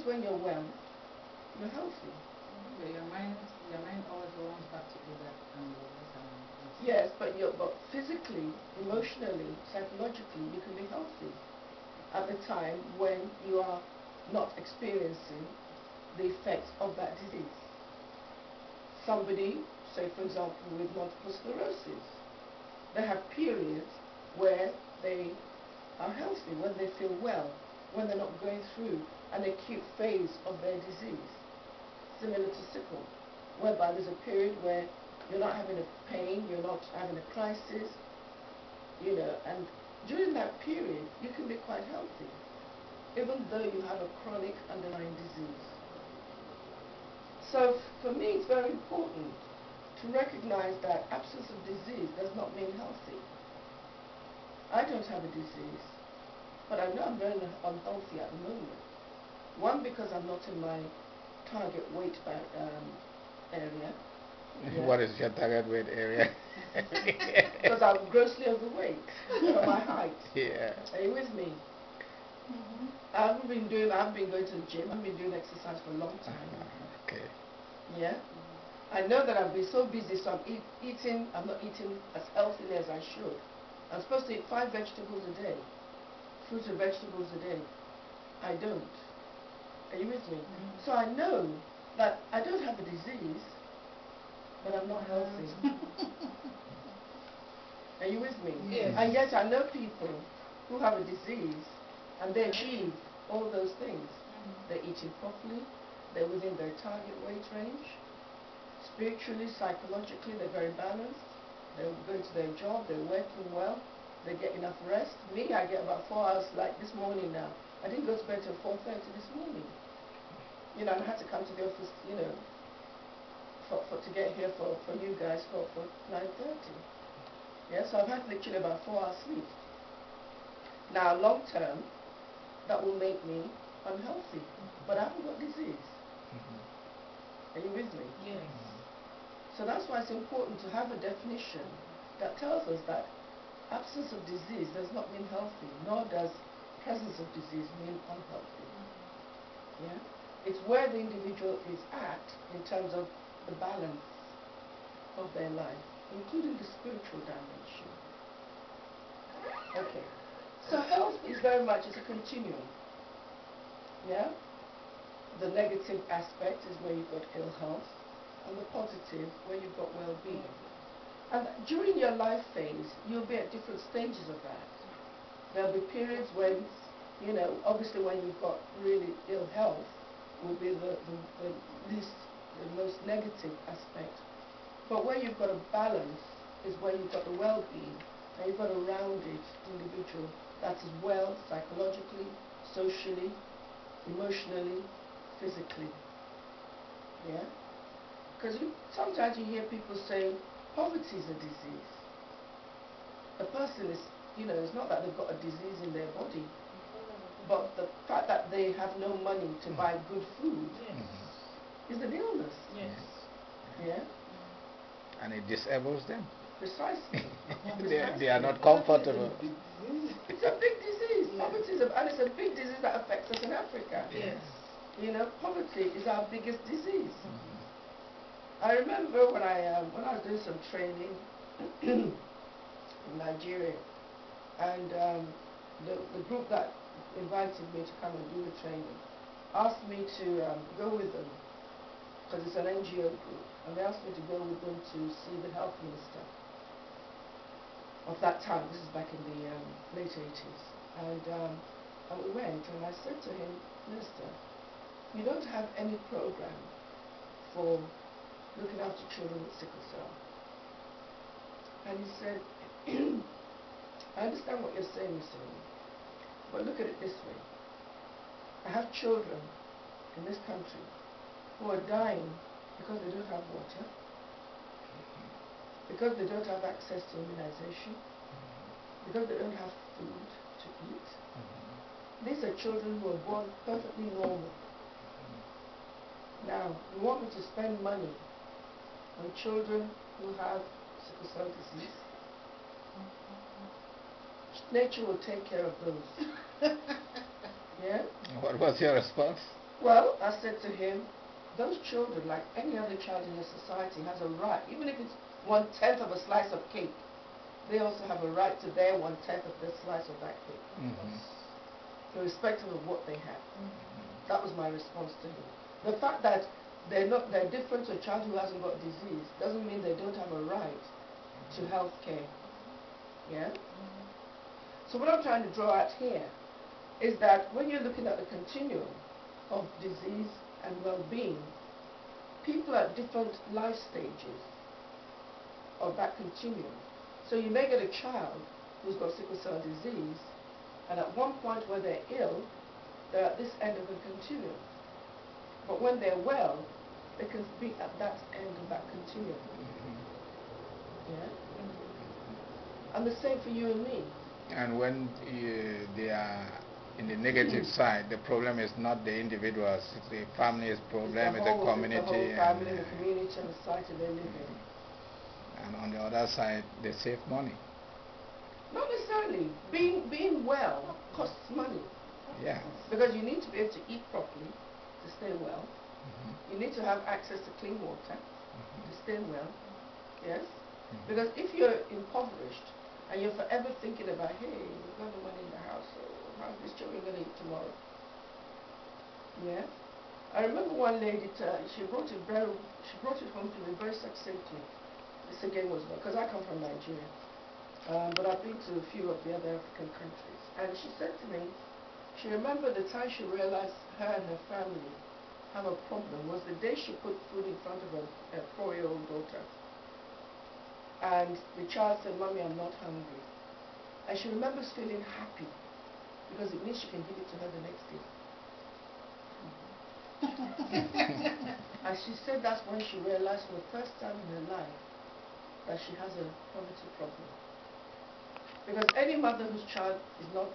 always when you're well, you're healthy. Okay, your mind always runs back to do that Yes, but physically, emotionally, psychologically, you can be healthy at the time when you are not experiencing the effects of that disease. Somebody, say for example, with multiple sclerosis, they have periods where they are healthy, when they feel well, when they're not going through an acute phase of their disease. Similar to sickle, whereby there's a period where you're not having a pain, you're not having a crisis, and during that period you can be quite healthy, even though you have a chronic underlying disease. So for me it's very important to recognize that absence of disease does not mean healthy. I don't have a disease, but I know I'm very unhealthy at the moment. One, because I'm not in my target weight area. Yeah. What is your target weight area? Because I'm grossly overweight for my height. Yeah. Are you with me? I haven't been going to the gym. I haven't been doing exercise for a long time. Okay. Yeah. I know that I've been so busy, so I'm not eating as healthily as I should. I'm supposed to eat 5 vegetables a day, fruits and vegetables a day. I don't. Are you with me? So I know that I don't have a disease, but I'm not healthy. Are you with me? Yes. And yet I know people who have a disease and they achieve all those things. They're eating properly, they're within their target weight range. Spiritually, psychologically, they're very balanced. They're going to their job, they're working well, they get enough rest. Me, I get about 4 hours, like this morning now. I didn't go to bed till 4:30 this morning. And I had to come to the office, to get here for you guys for 9:30. Yeah, so I've had literally about 4 hours sleep. Now, long term, that will make me unhealthy, but I haven't got disease. Are you with me? Yes. So that's why it's important to have a definition that tells us that absence of disease does not mean healthy, nor does presence of disease mean unhealthy. Yeah? It's where the individual is at in terms of the balance of their life, including the spiritual dimension. Okay. So health is very much, it's a continuum. Yeah? The negative aspect is where you've got ill health, and the positive where you've got well-being. And during your life phase, you'll be at different stages of that. There'll be periods when, obviously when you've got really ill health will be the most negative aspect. But where you've got a balance is where you've got the well-being, and you've got a rounded individual that is well psychologically, socially, emotionally, physically. Yeah? Because sometimes you hear people say, poverty is a disease. A person is, it's not that they've got a disease in their body, but the fact that they have no money to buy good food is an illness. Yes. Yeah? And it disables them. Precisely. They are not comfortable. It's a big disease. Poverty is and it's a big disease that affects us in Africa. Yes. Poverty is our biggest disease. I remember when I was doing some training in Nigeria, and the group that invited me to come and do the training asked me to go with them, because it's an NGO group, and they asked me to go with them to see the health minister of that time. This is back in the late 80s. And we went, and I said to him, Minister, you don't have any program for looking after children with sickle cell. And he said, I understand what you're saying, Mr. Lee, but look at it this way. I have children in this country who are dying because they don't have water, because they don't have access to immunization, because they don't have food to eat. These are children who are born perfectly normal. Now, you want me to spend money on children who have sickle cell disease? Nature will take care of those. Yeah? What was your response? Well, I said to him, those children, like any other child in a society, has a right, even if it's 1/10 of a slice of cake, they also have a right to their 1/10 of the slice of that cake, irrespective of what they have. That was my response to him. The fact that they're different to a child who hasn't got disease doesn't mean they don't have a right to health care. Yeah? So what I'm trying to draw out here is that when you're looking at the continuum of disease and well-being, people at different life stages of that continuum. So you may get a child who's got sickle cell disease, and at one point where they're ill, they're at this end of the continuum. But when they're well, they can be at that end of that continuum. Yeah? And the same for you and me. And when they are in the negative side, the problem is not the individuals, it's the family's problem, it's the community. It's the whole family, the community, and the society they live in. And on the other side, they save money. Not necessarily. Being well costs money. Yeah. Because you need to be able to eat properly to stay well. You need to have access to clean water to stay well. Yes? Because if you're impoverished and you're forever thinking about, hey, we've got no money in the house, so how's this children going to eat tomorrow? Yeah? I remember one lady, she brought it home to me very succinctly. This again was because I come from Nigeria, but I've been to a few of the other African countries. And she said to me, she remembered the time she realized her and her family have a problem was the day she put food in front of her 4-year-old daughter. And the child said, Mommy, I'm not hungry. And she remembers feeling happy because it means she can give it to her the next day. And she said that's when she realized for the first time in her life that she has a poverty problem. Because any mother whose child is not